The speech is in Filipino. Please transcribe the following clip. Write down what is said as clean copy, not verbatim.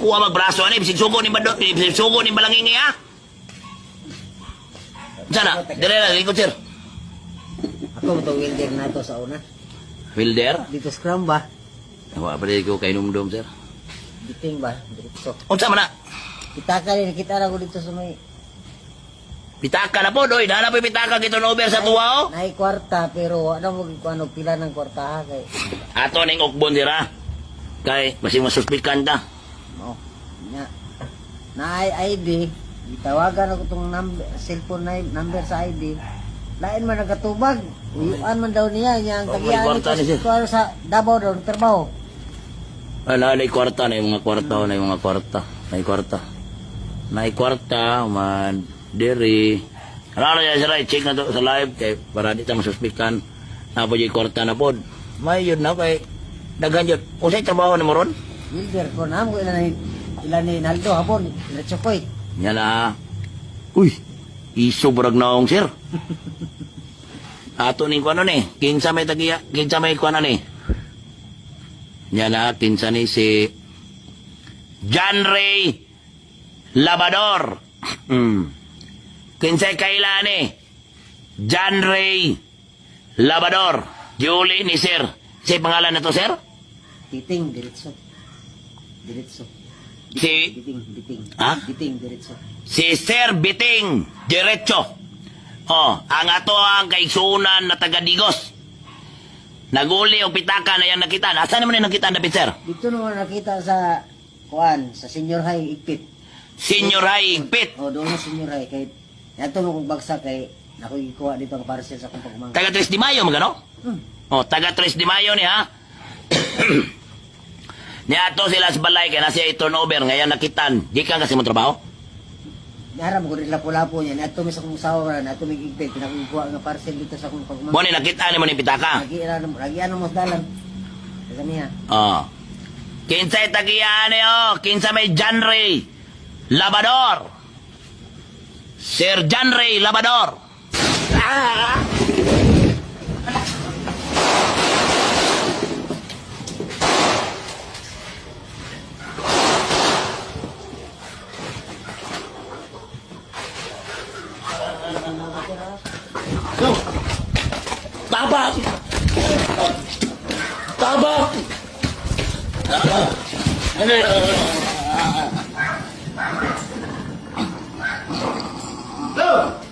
kuha magbraso ani bisig sugo ni badot, bisig sugo ni balangingi ha. Sana, dire na likod sir. Ako mo wilder na to sa una. Wilder? Dito scrum ba? Wa pa ko kay numdum sir. Biting ba? Dito. Unsa man na? Kita ka rin, kita ra ko dito sa may Pitaka na po, doy. Dala po pitaka kito na over sa tuwa, oh. nay kwarta pero ano mo ano pila ng kwarta ha kay. Ato ning ukbon dira. Kay, masing masuspikan ta. Oh. Nya. Na ID, itawagan ako tong number, cellphone number sa ID. Lain man nagatubag. Uyuan man daw niya, yang Oh, may tagian kwarta ni siya. ko sa Davao daw trabaho. Ala, na kwarta na yung mga kwarta, na yung mga kwarta. Na kwarta, man, diri. Ano na sila, i-check na to sa live, kay para di ta masuspikan. Na po yung kwarta na po. May yun na, kay dagan yun. Kung sa'yo trabaho na mo ron? Wilder ko na mo ilan ni Naldo hapon, diretso ko eh. Yan na. Uy, iso brag naong sir. Ato ning kuano ni, kinsa may tagiya, kinsa may kuano ni. Yan na, kinsa ni si John Ray Labador. Kinsa kaila ni John Ray Labador. Julie ni sir. Si pangalan na to sir? Biting diretso. Diretso. Si Biting. Ha? Biting diretso. Si Sir Biting Diretso. Oh, ang ato ang kaigsunan na taga Digos. Naguli og pitaka na yan nakita. Nasaan naman yung nakita na sir? Dito naman nakita sa kuan sa Senior High Igpit. Senior High Igpit. Oh, doon sa Senior High kay nato mo kong bagsak kay ako gikuha dito ang parcel sa akong pagmamahal. Taga 3 de Mayo magano? Oh, taga 3 de Mayo ni ha. Niya to sila sa balay kaya nasa turnover ngayon nakitan. Di ka kasi mo trabaho? Naram ko rin lapo-lapo niya. Nato mi sa kong sawa na nato mi igpit pinakikuha nga parcel dito sa akong pagmamahal. Mo ni nakita ni mo ni pitaka. Lagi mo dalan. Sa niya. Oh. Kinsa tagiyan oh, kinsa may John Ray Labador. Sir John Ray Labador. Ah! Tabak! Tabak! Tabak!